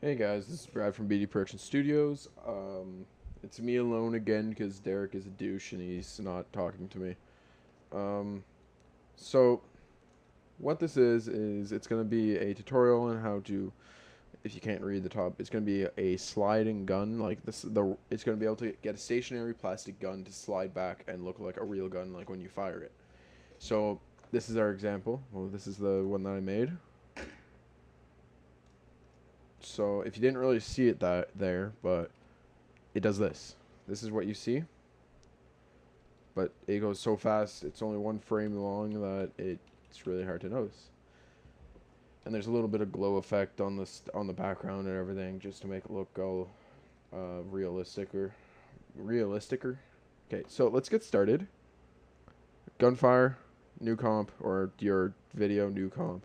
Hey guys, this is Brad from BD Production Studios. It's me alone again because Derek is a douche and he's not talking to me. Um, so what this is it's going to be a tutorial on how to, if you can't read the top, it's going to be a sliding gun. Like it's going to be able to get a stationary plastic gun to slide back and look like a real gun, like when you fire it. So this is our example. Well, this is the one that I made. So if you didn't really see it there, but it does this. This is what you see, but it goes so fast. It's only one frame long that it's really hard to notice. And there's a little bit of glow effect on the background and everything, just to make it look all realisticer. Okay, so let's get started. Gunfire, new comp, or your video, new comp.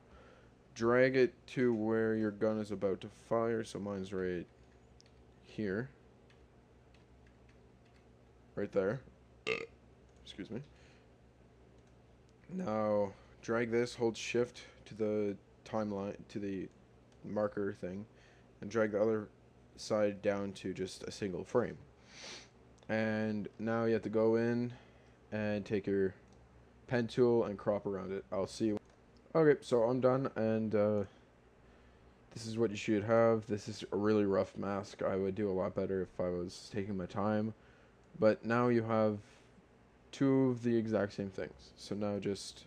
Drag it to where your gun is about to fire. So mine's right here. Right there. Excuse me. Now, drag this, hold shift to the timeline, to the marker thing, and drag the other side down to just a single frame. And now you have to go in and take your pen tool and crop around it. I'll see you. Okay, so I'm done, and this is what you should have. This is a really rough mask. I would do a lot better if I was taking my time. But now you have two of the exact same things. So now just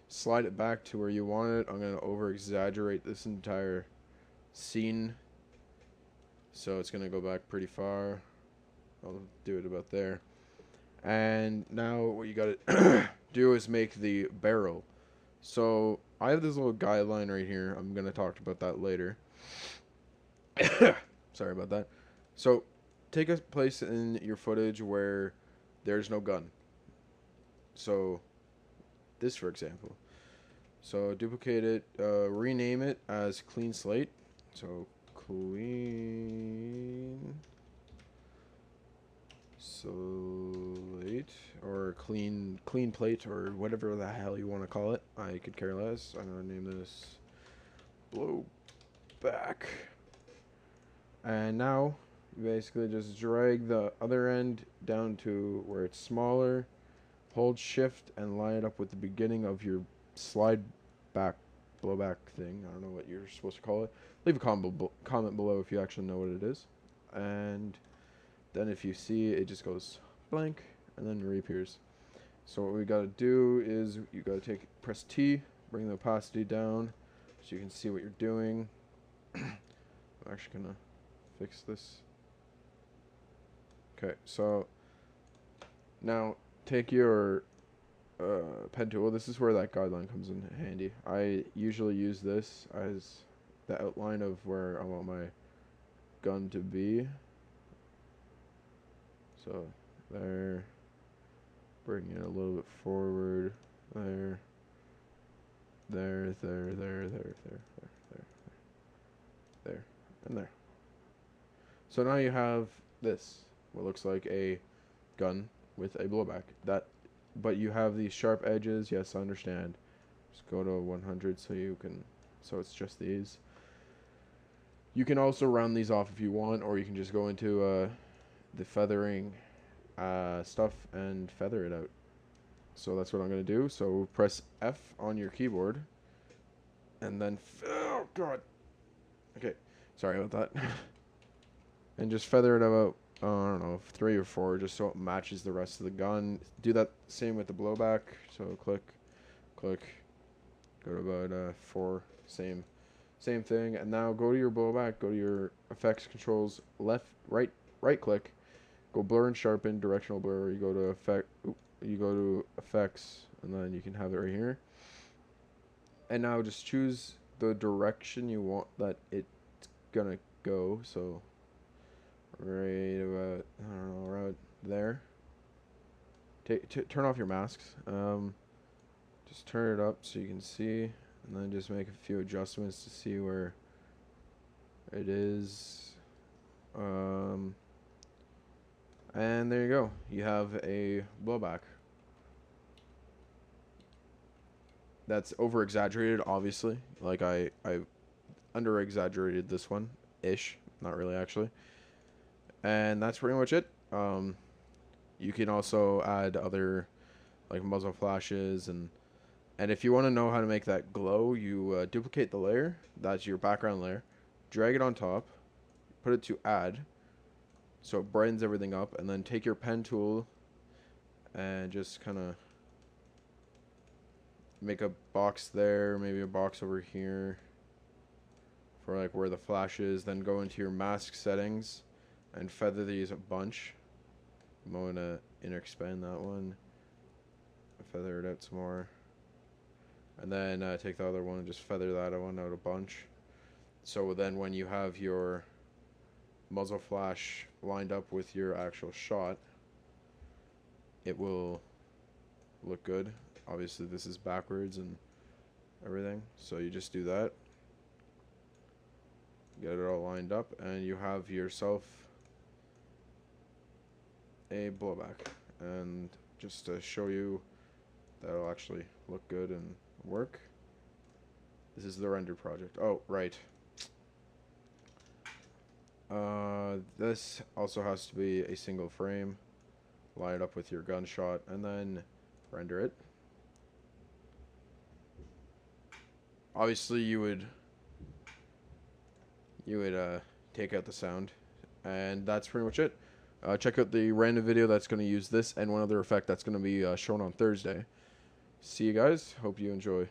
slide it back to where you want it. I'm going to over exaggerate this entire scene. So it's going to go back pretty far. I'll do it about there. And now what you got to do is make the barrel. So I have this little guideline right here. I'm going to talk about that later. Sorry about that. So take a place in your footage where there's no gun. So this, for example. So duplicate it, rename it as clean slate. So clean slate, or clean plate, or whatever the hell you want to call it. I could care less. I'm gonna name this Blowback. And now you basically just drag the other end down to where it's smaller. Hold shift and line it up with the beginning of your slide back blowback thing. I don't know what you're supposed to call it. Leave a comment below if you actually know what it is. And then if you see, it just goes blank and then reappears. So what we got to do is you got to press T, bring the opacity down so you can see what you're doing. I'm actually going to fix this. Okay, so now take your pen tool. This is where that guideline comes in handy. I usually use this as the outline of where I want my gun to be. So there, bring it a little bit forward. There, there, there, there, there, there, there, there, there, and there. So now you have this, what looks like a gun with a blowback. But you have these sharp edges. Yes, I understand. Just go to 100 so it's just these. You can also round these off if you want, or you can just go into the feathering stuff and feather it out. So that's what I'm going to do. So press F on your keyboard, and then oh god. Okay, sorry about that. And just feather it about, I don't know, 3 or 4, just so it matches the rest of the gun. Do that same with the blowback. So click, click, go to about 4, same thing. And now go to your blowback, go to your effects controls, right click, go blur and sharpen, directional blur. You go to effects, and then you can have it right here. And now just choose the direction you want that it's gonna go. So right about, I don't know, around there. Turn off your masks. Just turn it up so you can see, and then just make a few adjustments to see where it is. And there you go. You have a blowback. That's over exaggerated, obviously. Like I under exaggerated this one. ish, not really actually. And that's pretty much it. You can also add other like muzzle flashes, and if you want to know how to make that glow, you duplicate the layer. That's your background layer. Drag it on top, put it to add, so it brightens everything up, and then take your pen tool and just kind of make a box there, maybe a box over here for like where the flash is. Then go into your mask settings and feather these a bunch. I'm going to expand that one, feather it out some more, and then take the other one and just feather that one out a bunch. So then when you have your muzzle flash lined up with your actual shot, it will look good. Obviously this is backwards and everything, so you just do that, get it all lined up, and you have yourself a blowback. And just to show you that'll actually look good and work, this is the render project. Oh, right. This also has to be a single frame. Line it up with your gunshot and then render it. Obviously you would take out the sound, and that's pretty much it. Check out the random video that's going to use this and one other effect that's going to be shown on Thursday. See you guys. Hope you enjoy.